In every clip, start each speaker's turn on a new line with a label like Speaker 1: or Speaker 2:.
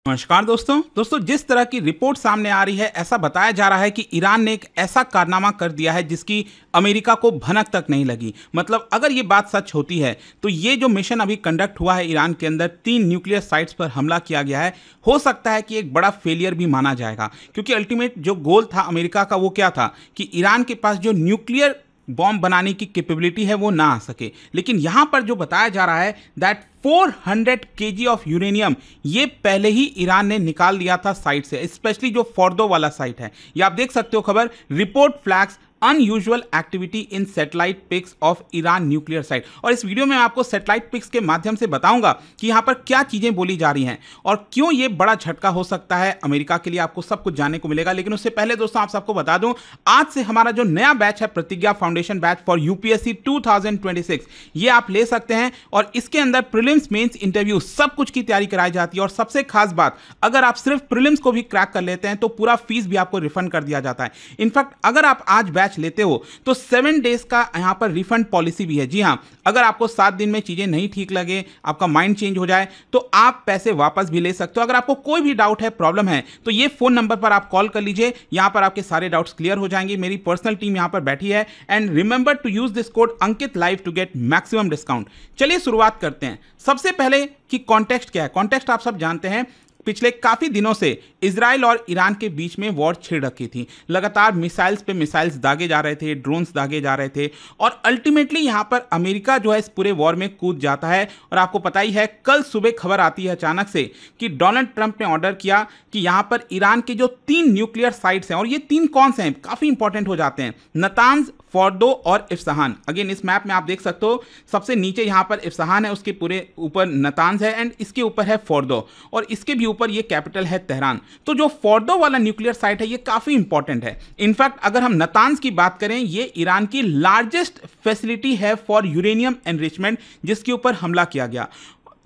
Speaker 1: नमस्कार दोस्तों जिस तरह की रिपोर्ट सामने आ रही है, ऐसा बताया जा रहा है कि ईरान ने एक ऐसा कारनामा कर दिया है जिसकी अमेरिका को भनक तक नहीं लगी। मतलब अगर ये बात सच होती है तो ये जो मिशन अभी कंडक्ट हुआ है ईरान के अंदर, 3 न्यूक्लियर साइट्स पर हमला किया गया है, हो सकता है कि एक बड़ा फेलियर भी माना जाएगा। क्योंकि अल्टीमेट जो गोल था अमेरिका का वो क्या था कि ईरान के पास जो न्यूक्लियर बॉम्ब बनाने की कैपेबिलिटी है वो ना आ सके। लेकिन यहां पर जो बताया जा रहा है दैट 400 केजी ऑफ यूरेनियम ये पहले ही ईरान ने निकाल लिया था साइट से, स्पेशली जो फोर्दो वाला साइट है। ये आप देख सकते हो खबर, report flags unusual activity in satellite pics of Iran nuclear site. और इस वीडियो में मैं आपको सैटेलाइट पिक्स के माध्यम से बताऊंगा कि यहां पर क्या चीजें बोली जा रही हैं और क्यों ये बड़ा झटका हो सकता है अमेरिका के लिए। आपको सब कुछ जानने को मिलेगा। लेकिन उससे पहले दोस्तों आप सबको बता दूं, आज से हमारा जो नया बैच है प्रतिज्ञा फाउंडेशन बैच फॉर यूपीएससी 2026, ये आप ले सकते हैं। और इसके अंदर प्रीलिम्स, मेंस, इंटरव्यू सब कुछ की तैयारी कराई जाती है। और सबसे खास बात, अगर आप सिर्फ प्रीलिम्स को भी क्रैक कर लेते हैं तो पूरा फीस भी आपको रिफंड कर दिया जाता है। इनफैक्ट अगर आप आज बैच लेते हो तो 7 डेज का यहां पर रिफंड पॉलिसी भी है। जी हां, अगर आपको 7 दिन में चीजें नहीं ठीक लगे, आपका माइंड चेंज हो जाए, तो आप पैसे वापस भी ले सकते हो। अगर आपको कोई भी डाउट है, प्रॉब्लम है, तो ये फोन नंबर पर आप कॉल कर लीजिए। यहां पर आपके सारे डाउट्स क्लियर हो जाएंगे। मेरी पर्सनल टीम यहां पर बैठी है। And remember to use this code Ankit live to get maximum discount. चलिए शुरुआत करते हैं। सबसे पहले कि कॉन्टेक्स्ट क्या है। कॉन्टेक्स्ट आप सब जानते हैं, पिछले काफी दिनों से इजराइल और ईरान के बीच में वॉर छिड़ रखी थी। लगातार मिसाइल्स पे मिसाइल्स दागे जा रहे थे, ड्रोन्स दागे जा रहे थे और अल्टीमेटली यहां पर अमेरिका जो है इस पूरे वॉर में कूद जाता है। और आपको पता ही है, कल सुबह खबर आती है अचानक से कि डोनाल्ड ट्रंप ने ऑर्डर किया कि यहां पर ईरान के जो 3 न्यूक्लियर साइट्स हैं, और ये 3 कौन से हैं, काफी इंपॉर्टेंट हो जाते हैं, नतांज, फोर्दो और इफ्सहान। अगेन इस मैप में आप देख सकते हो, सबसे नीचे यहां पर इफ्सहान है, उसके पूरे ऊपर नतांज है एंड इसके ऊपर है फोर्दो और इसके भी ऊपर ये कैपिटल है तेहरान। तो जो फोर्दो वाला न्यूक्लियर साइट है ये काफी इंपॉर्टेंट है। इनफैक्ट अगर हम नतांज की बात करें, ये ईरान की लार्जेस्ट फैसिलिटी है फॉर यूरेनियम एनरिचमेंट, जिसके ऊपर हमला किया गया।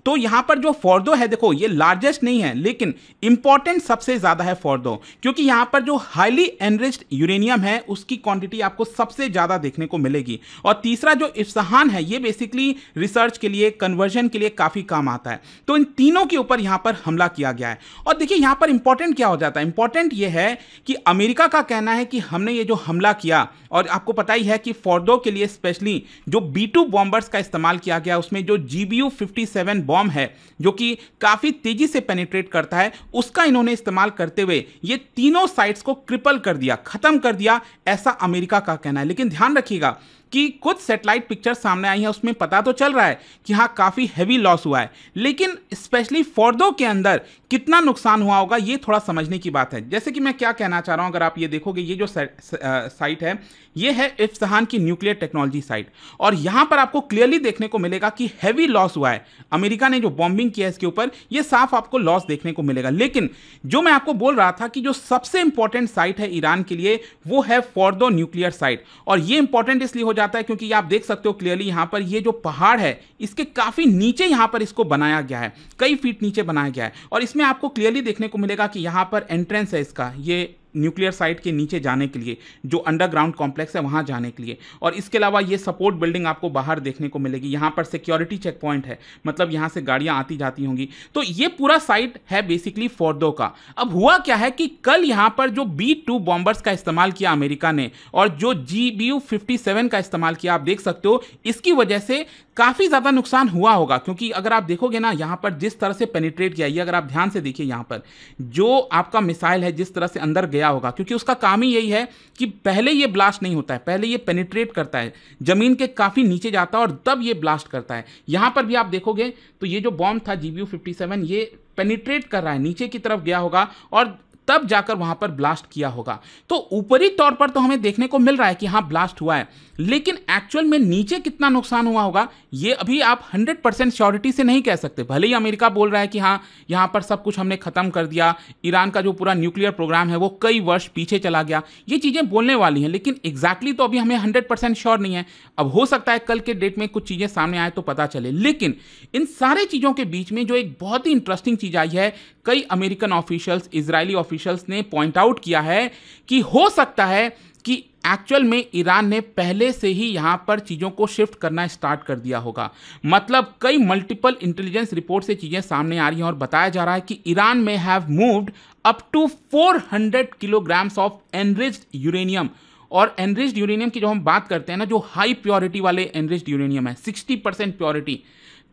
Speaker 1: तो यहां पर जो फोर्दो है, देखो ये लार्जेस्ट नहीं है लेकिन इंपॉर्टेंट सबसे ज्यादा है फोर्दो, क्योंकि यहां पर जो हाईली एनरिच्ड यूरेनियम है उसकी क्वांटिटी आपको सबसे ज्यादा देखने को मिलेगी। और तीसरा जो इफ्सहान है, ये बेसिकली रिसर्च के लिए, कन्वर्जन के लिए काफी काम आता है। तो इन तीनों के ऊपर यहां पर हमला किया गया है। और देखिए यहां पर इंपॉर्टेंट क्या हो जाता है, इंपॉर्टेंट ये है कि अमेरिका का कहना है कि हमने ये जो हमला किया, और आपको पता ही है कि फोर्दो के लिए स्पेशली जो B2 बॉम्बर्स का इस्तेमाल किया गया, उसमें जो GBU-57 बॉम्ब है जो कि काफी तेजी से पेनिट्रेट करता है, उसका इन्होंने इस्तेमाल करते हुए ये तीनों साइट्स को क्रिपल कर दिया, खत्म कर दिया, ऐसा अमेरिका का कहना है। लेकिन ध्यान रखिएगा कि कुछ सैटेलाइट पिक्चर्स सामने आई हैं, उसमें पता तो चल रहा है कि हाँ काफी हैवी लॉस हुआ है, लेकिन स्पेशली फोर्दो के अंदर कितना नुकसान हुआ होगा ये थोड़ा समझने की बात है। जैसे कि मैं क्या कहना चाह रहा हूं, अगर आप ये देखोगे, ये जो साइट है ये है इफ्सहान की न्यूक्लियर टेक्नोलॉजी साइट, और यहां पर आपको क्लियरली देखने को मिलेगा कि हैवी लॉस हुआ है। अमेरिका ने जो बॉम्बिंग किया है इसके ऊपर, ये साफ आपको लॉस देखने को मिलेगा। लेकिन जो मैं आपको बोल रहा था कि जो सबसे इंपॉर्टेंट साइट है ईरान के लिए, वो है फोर्दो न्यूक्लियर साइट। और ये इंपॉर्टेंट इसलिए हो जाता है क्योंकि आप देख सकते हो क्लियरली यहां पर ये जो पहाड़ है इसके काफी नीचे यहां पर इसको बनाया गया है, कई फीट नीचे बनाया गया है। और इसमें आपको क्लियरली देखने को मिलेगा कि यहां पर एंट्रेंस है इसका, ये न्यूक्लियर साइट के नीचे जाने के लिए, जो अंडरग्राउंड कॉम्प्लेक्स है वहां जाने के लिए। और इसके अलावा ये सपोर्ट बिल्डिंग आपको बाहर देखने को मिलेगी। यहां पर सिक्योरिटी चेक पॉइंट है, मतलब यहां से गाड़ियां आती जाती होंगी। तो ये पूरा साइट है बेसिकली फोर्दो का। अब हुआ क्या है कि कल यहां पर जो B2 बॉम्बर्स का इस्तेमाल किया अमेरिका ने और जो GBU-57 का इस्तेमाल किया, आप देख सकते हो इसकी वजह से काफी ज्यादा नुकसान हुआ होगा। क्योंकि अगर आप देखोगे ना यहां पर जिस तरह से पेनिट्रेट किया, ये अगर आप ध्यान से देखिए, यहां पर जो आपका मिसाइल है जिस तरह से अंदर गया होगा, क्योंकि उसका काम ही यही है कि पहले ये ब्लास्ट नहीं होता है, पहले ये पेनिट्रेट करता है, जमीन के काफी नीचे जाता है और तब ये ब्लास्ट करता है। यहां पर भी आप देखोगे तो ये जो बॉम्ब था GBU-57, ये पेनिट्रेट कर रहा है, नीचे की तरफ गया होगा और तब जाकर वहां पर ब्लास्ट किया होगा। तो ऊपरी तौर पर तो हमें देखने को मिल रहा है कि हाँ ब्लास्ट हुआ है, लेकिन एक्चुअल में नीचे कितना नुकसान हुआ होगा ये अभी आप 100% श्योरिटी से नहीं कह सकते। भले ही अमेरिका बोल रहा है कि हाँ यहां पर सब कुछ हमने खत्म कर दिया, ईरान का जो पूरा न्यूक्लियर प्रोग्राम है वो कई वर्ष पीछे चला गया, ये चीजें बोलने वाली हैं, लेकिन एग्जैक्टली तो अभी हमें 100% श्योर नहीं है। अब हो सकता है कल के डेट में कुछ चीजें सामने आए तो पता चले। लेकिन इन सारे चीजों के बीच में जो एक बहुत ही इंटरेस्टिंग चीज आई है, कई अमेरिकन ऑफिशियल्स, इजरायली ऑफिशियल्स ने पॉइंट आउट किया है कि हो सकता है कि एक्चुअल में ईरान ने पहले से ही यहां पर चीज़ों को शिफ्ट करना स्टार्ट कर दिया होगा। मतलब कई मल्टीपल इंटेलिजेंस रिपोर्ट से चीज़ें सामने आ रही हैं और बताया जा रहा है कि ईरान में have moved up to 400 kilograms of enriched uranium. और एनरिच्ड यूरेनियम की जो हम बात करते हैं ना, जो हाई प्योरिटी वाले एनरिच्ड यूरेनियम है, 60% प्योरिटी,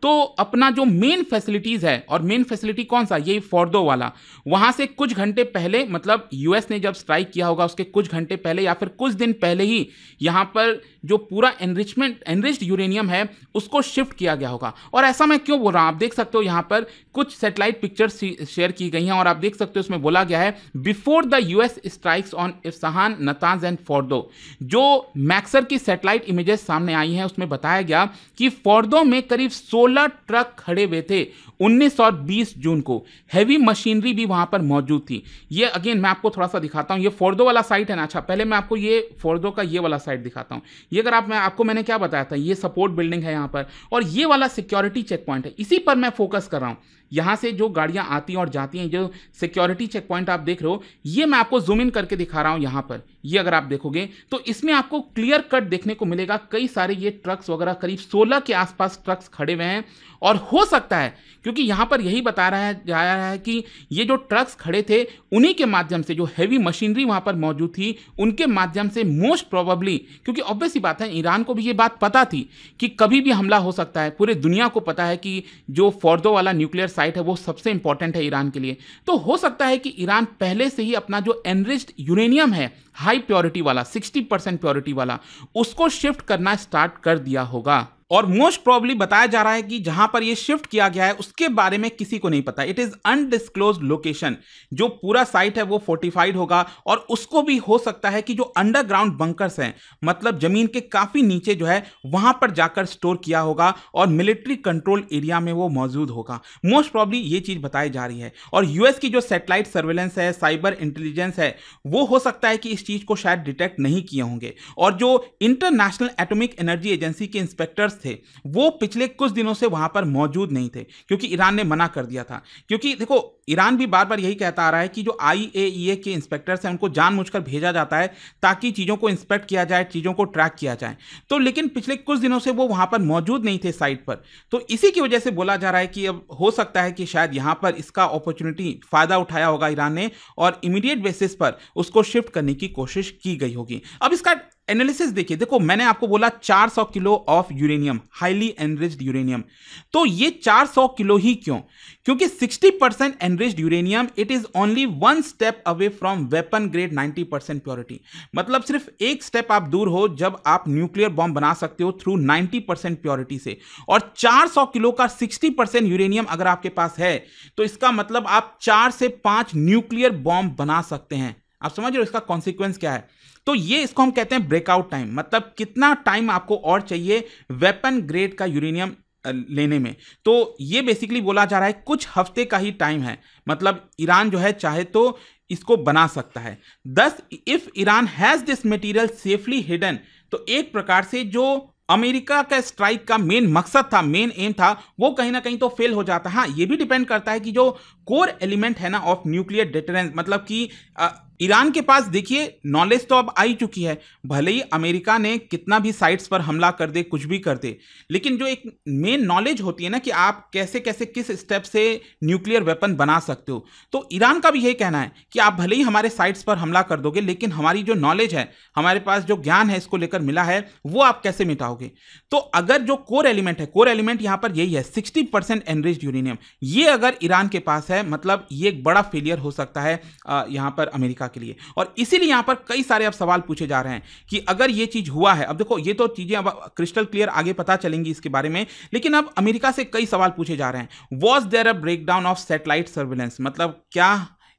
Speaker 1: तो अपना जो मेन फैसिलिटीज़ है, और मेन फैसिलिटी कौन सा, ये फोर्डो वाला, वहाँ से कुछ घंटे पहले, मतलब यूएस ने जब स्ट्राइक किया होगा उसके कुछ घंटे पहले या फिर कुछ दिन पहले ही यहाँ पर जो पूरा एनरिच्ड यूरेनियम है उसको शिफ्ट किया गया होगा। और ऐसा मैं क्यों बोल रहा हूँ, आप देख सकते हो यहाँ पर कुछ सैटेलाइट पिक्चर्स शेयर की गई हैं और आप देख सकते हो उसमें बोला गया है before the US strikes on Isfahan, Natanz and Fordow. जो मैक्सर की सैटेलाइट इमेजेस सामने आई हैं उसमें बताया गया कि फोर्डो में करीब 16 ट्रक खड़े हुए थे 19 और 20 जून को। हैवी मशीनरी भी वहां पर मौजूद थी। ये अगेन मैं आपको थोड़ा सा दिखाता हूं, ये फोर्डो वाला साइट है ना। अच्छा, पहले मैं आपको ये फोर्डो का ये वाला साइट दिखाता हूं। ये अगर आपको मैंने क्या बताया था, ये सपोर्ट बिल्डिंग है यहाँ पर, और ये वाला सिक्योरिटी चेक पॉइंट है, इसी पर मैं फोकस कर रहा हूं। यहाँ से जो गाड़ियां आती हैं और जाती हैं, जो सिक्योरिटी चेक पॉइंट आप देख रहे हो, ये मैं आपको जूम इन करके दिखा रहा हूं। यहाँ पर ये अगर आप देखोगे तो इसमें आपको क्लियर कट देखने को मिलेगा, कई सारे ये ट्रक्स वगैरह, करीब 16 के आसपास ट्रक्स खड़े हुए हैं। और हो सकता है, क्योंकि यहाँ पर यही जा रहा है कि ये जो ट्रक्स खड़े थे उन्हीं के माध्यम से, जो हैवी मशीनरी वहाँ पर मौजूद थी उनके माध्यम से मोस्ट प्रोबेबली, क्योंकि ऑब्वियस ही बात है ईरान को भी ये बात पता थी कि कभी भी हमला हो सकता है। पूरे दुनिया को पता है कि जो फोर्डो वाला न्यूक्लियर साइट है वो सबसे इंपॉर्टेंट है ईरान के लिए। तो हो सकता है कि ईरान पहले से ही अपना जो एनरिच्ड यूरेनियम है, हाई प्योरिटी वाला, 60% प्योरिटी वाला, उसको शिफ्ट करना स्टार्ट कर दिया होगा। और मोस्ट प्रोबेबली बताया जा रहा है कि जहां पर यह शिफ्ट किया गया है उसके बारे में किसी को नहीं पता। It is undisclosed location. जो पूरा साइट है वो फोर्टिफाइड होगा और उसको भी हो सकता है कि जो अंडरग्राउंड बंकर्स हैं, मतलब जमीन के काफी नीचे जो है वहां पर जाकर स्टोर किया होगा और मिलिट्री कंट्रोल एरिया में वो मौजूद होगा। मोस्ट प्रोबेबली ये चीज बताई जा रही है। और यूएस की जो सैटेलाइट सर्वेलेंस है, साइबर इंटेलिजेंस है, वो हो सकता है कि इस चीज को शायद डिटेक्ट नहीं किए होंगे। और जो इंटरनेशनल एटॉमिक एनर्जी एजेंसी के इंस्पेक्टर्स थे वो पिछले कुछ दिनों से वहां पर मौजूद नहीं थे, क्योंकि ईरान ने मना कर दिया था। क्योंकि देखो, ईरान भी बार बार यही कहता आ रहा है कि जो आईएईए के इंस्पेक्टर्स हैं उनको जानबूझकर भेजा जाता है ताकि चीजों को इंस्पेक्ट किया जाए, चीजों को ट्रैक किया जाए। तो लेकिन पिछले कुछ दिनों से वो वहां पर मौजूद नहीं थे साइट पर। तो इसी की वजह से बोला जा रहा है कि अब हो सकता है कि शायद यहां पर इसका अपॉर्चुनिटी फायदा उठाया होगा ईरान ने और इमीडिएट बेसिस पर उसको शिफ्ट करने की कोशिश की गई होगी। अब इसका एनालिसिस देखिए, देखो मैंने आपको बोला 400 kilo of uranium, highly enriched uranium. तो ये 400 किलो ही क्यों? क्योंकि 60% enriched uranium it is only one step away from weapon grade 90% purity. मतलब सिर्फ एक स्टेप आप दूर हो जब आप न्यूक्लियर बॉम्ब बना सकते हो थ्रू 90% प्योरिटी से। और 400 किलो का 60% यूरेनियम अगर आपके पास है तो इसका मतलब आप 4 से 5 न्यूक्लियर बॉम्ब बना सकते हैं। आप समझ रहे हो इसका कॉन्सिक्वेंस क्या है? तो ये इसको हम कहते हैं ब्रेकआउट टाइम। मतलब कितना टाइम आपको और चाहिए वेपन ग्रेड का यूरेनियम लेने में। तो ये बेसिकली बोला जा रहा है कुछ हफ्ते का ही टाइम है। मतलब ईरान जो है चाहे तो इसको बना सकता है। दस if Iran has this material safely hidden, तो एक प्रकार से जो अमेरिका का स्ट्राइक का मेन मकसद था, मेन एम था, वो कहीं ना कहीं तो फेल हो जाता है। हाँ, ये भी डिपेंड करता है कि जो कोर एलिमेंट है ना ऑफ न्यूक्लियर डिटरेंस, मतलब कि ईरान के पास देखिए नॉलेज तो अब आई चुकी है। भले ही अमेरिका ने कितना भी साइट्स पर हमला कर दे, कुछ भी कर दे, लेकिन जो एक मेन नॉलेज होती है ना कि आप कैसे कैसे किस स्टेप से न्यूक्लियर वेपन बना सकते हो, तो ईरान का भी यही कहना है कि आप भले ही हमारे साइट्स पर हमला कर दोगे, लेकिन हमारी जो नॉलेज है, हमारे पास जो ज्ञान है इसको लेकर मिला है, वो आप कैसे मिटाओगे। तो अगर जो कोर एलिमेंट है, कोर एलिमेंट यहां पर यही है 60% एनरिच्ड यूरेनियम, ये अगर ईरान के पास है, मतलब ये एक बड़ा फेलियर हो सकता है यहां पर अमेरिका के लिए। और इसीलिए यहां पर कई सारे अब सवाल पूछे जा रहे हैं कि अगर ये चीज हुआ है, अब देखो ये तो चीजें अब क्रिस्टल क्लियर आगे पता चलेंगी इसके बारे में, लेकिन अब अमेरिका से कई सवाल पूछे जा रहे हैं। Was there a breakdown of satellite surveillance, मतलब क्या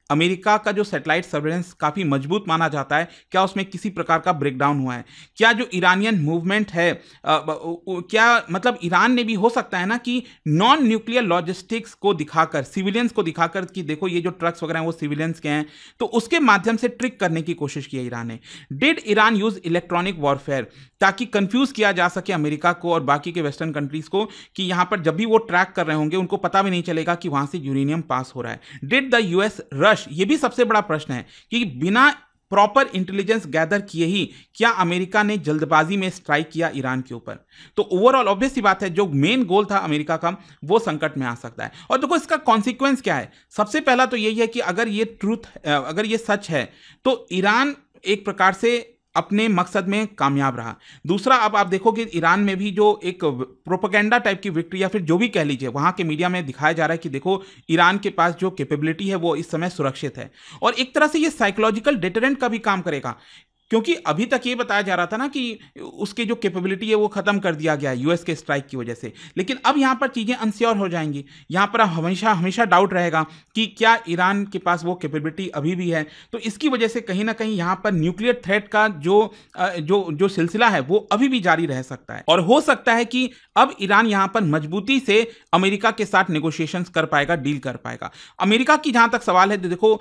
Speaker 1: अमेरिका का जो सैटेलाइट सर्वेलेंस काफ़ी मजबूत माना जाता है, क्या उसमें किसी प्रकार का ब्रेकडाउन हुआ है? क्या जो ईरानियन मूवमेंट है, क्या मतलब ईरान ने भी हो सकता है ना कि नॉन न्यूक्लियर लॉजिस्टिक्स को दिखाकर, सिविलियंस को दिखाकर कि देखो ये जो ट्रक्स वगैरह हैं वो सिविलियंस के हैं, तो उसके माध्यम से ट्रिक करने की कोशिश की है ईरान ने। Did Iran use electronic warfare, ताकि कंफ्यूज किया जा सके अमेरिका को और बाकी के वेस्टर्न कंट्रीज को कि यहां पर जब भी वो ट्रैक कर रहे होंगे उनको पता भी नहीं चलेगा कि वहां से यूरेनियम पास हो रहा है। डिड द यूएस रश, ये भी सबसे बड़ा प्रश्न है कि बिना प्रॉपर इंटेलिजेंस गैदर किए ही क्या अमेरिका ने जल्दबाजी में स्ट्राइक किया ईरान के ऊपर। तो ओवरऑल ऑब्वियस सी बात है, जो मेन गोल था अमेरिका का वो संकट में आ सकता है। और देखो इसका कॉन्सिक्वेंस क्या है। सबसे पहला तो यही है कि अगर ये सच है तो ईरान एक प्रकार से अपने मकसद में कामयाब रहा। दूसरा, अब आप देखो कि ईरान में भी जो एक प्रोपेगेंडा टाइप की विक्ट्री या फिर जो भी कह लीजिए, वहाँ के मीडिया में दिखाया जा रहा है कि देखो ईरान के पास जो कैपेबिलिटी है वो इस समय सुरक्षित है। और एक तरह से ये साइकोलॉजिकल डिटरेंट का भी काम करेगा, क्योंकि अभी तक ये बताया जा रहा था ना कि उसके जो कैपेबिलिटी है वो खत्म कर दिया गया है यूएस के स्ट्राइक की वजह से। लेकिन अब यहाँ पर चीज़ें अनश्योर हो जाएंगी, यहाँ पर हमेशा हमेशा डाउट रहेगा कि क्या ईरान के पास वो कैपेबिलिटी अभी भी है। तो इसकी वजह से कहीं ना कहीं यहाँ पर न्यूक्लियर थ्रेट का जो सिलसिला है वो अभी भी जारी रह सकता है। और हो सकता है कि अब ईरान यहाँ पर मजबूती से अमेरिका के साथ नेगोशिएशंस कर पाएगा, डील कर पाएगा। अमेरिका की जहाँ तक सवाल है, देखो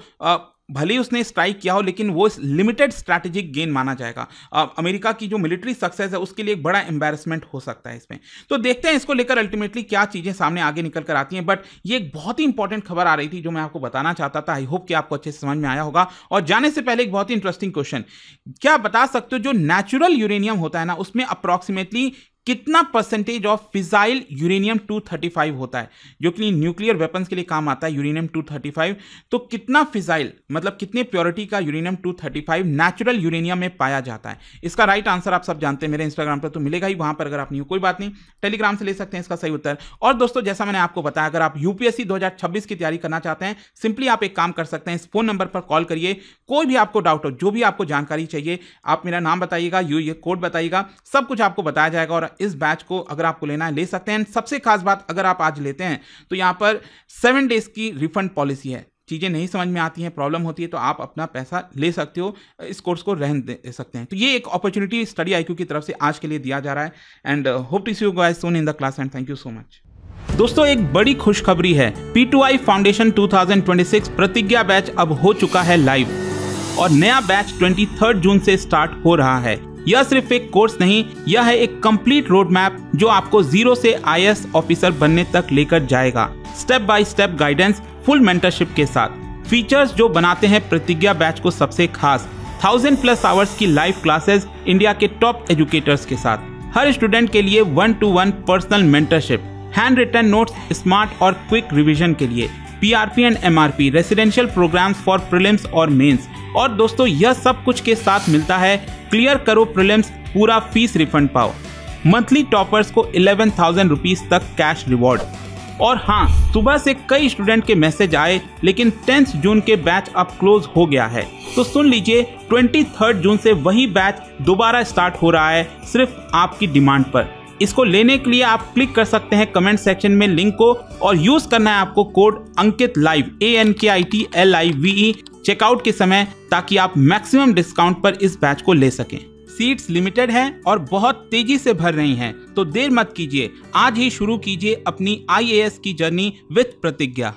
Speaker 1: भले ही उसने स्ट्राइक किया हो लेकिन वो लिमिटेड स्ट्रैटेजिक गेन माना जाएगा। अमेरिका की जो मिलिट्री सक्सेस है उसके लिए एक बड़ा एम्बैरेसमेंट हो सकता है इसमें। तो देखते हैं इसको लेकर अल्टीमेटली क्या चीज़ें सामने आगे निकल कर आती हैं। बट ये एक बहुत ही इंपॉर्टेंट खबर आ रही थी जो मैं आपको बताना चाहता था। आई होप कि आपको अच्छे से समझ में आया होगा। और जाने से पहले एक बहुत ही इंटरेस्टिंग क्वेश्चन, क्या बता सकते हो जो नेचुरल यूरेनियम होता है ना, उसमें अप्रॉक्सीमेटली कितना परसेंटेज ऑफ फिजाइल यूरेनियम 235 होता है, जो कि न्यूक्लियर वेपन्स के लिए काम आता है यूरेनियम 235। तो कितना फिजाइल मतलब कितने प्योरिटी का यूरेनियम 235 नेचुरल यूरेनियम में पाया जाता है? इसका राइट आंसर आप सब जानते हैं, मेरे इंस्टाग्राम पर तो मिलेगा ही, वहां पर अगर आप नहीं हो कोई बात नहीं, टेलीग्राम से ले सकते हैं इसका सही उत्तर। और दोस्तों जैसा मैंने आपको बताया, अगर आप यूपीएससी 2026 की तैयारी करना चाहते हैं, सिंपली आप एक काम कर सकते हैं, इस फोन नंबर पर कॉल करिए। कोई भी आपको डाउट हो, जो भी आपको जानकारी चाहिए, आप मेरा नाम बताइएगा, ये कोड बताइएगा, सब कुछ आपको बताया जाएगा। और इस बैच को अगर आपको लेना है ले सकते हैं। सबसे खास बात, अगर आप आज लेते हैं तो यहां पर 7 डेज की रिफंड पॉलिसी है। चीजें नहीं समझ में आती हैं, प्रॉब्लम होती है, तो आप अपना पैसा ले सकते हो, इस कोर्स को रहने दे सकते हैं। तो ये एक अपॉर्चुनिटी स्टडी IQ की तरफ से आज के लिए दिया जा रहा है। And hope to see you guys soon in the class and thank you so much. दोस्तों एक बड़ी खुशखबरी है, P2I फाउंडेशन 2026 प्रतिज्ञा बैच अब हो चुका है लाइव और नया बैच 23 जून से स्टार्ट हो रहा है। यह सिर्फ एक कोर्स नहीं, यह है एक कंप्लीट रोड मैप जो आपको 0 से IAS ऑफिसर बनने तक लेकर जाएगा। Step by step guidance, full mentorship के साथ। फीचर्स जो बनाते हैं प्रतिज्ञा बैच को सबसे खास, 1000+ आवर्स की लाइव क्लासेस इंडिया के टॉप एजुकेटर्स के साथ। हर स्टूडेंट के लिए 1-to-1 personal mentorship, hand written notes, smart और क्विक रिवीजन के लिए, PRP and MRP, residential programs for prelims और मेंस। और दोस्तों यह सब कुछ के साथ मिलता है क्लियर करो प्रीलिम्स, पूरा फीस रिफंड पाओ। मंथली टॉपर्स को 11,000 रुपीज तक कैश रिवॉर्ड। और हाँ, सुबह से कई स्टूडेंट के मैसेज आए, लेकिन 10 जून के बैच अब क्लोज हो गया है। तो सुन लीजिए, 23 जून से वही बैच दोबारा स्टार्ट हो रहा है, सिर्फ आपकी डिमांड पर। इसको लेने के लिए आप क्लिक कर सकते हैं कमेंट सेक्शन में लिंक को, और यूज करना है आपको code Ankit live, ANKIT LIVE checkout के समय, ताकि आप मैक्सिमम डिस्काउंट पर इस बैच को ले सकें। सीट्स लिमिटेड हैं और बहुत तेजी से भर रही हैं, तो देर मत कीजिए, आज ही शुरू कीजिए अपनी IAS की जर्नी विद प्रतिज्ञा।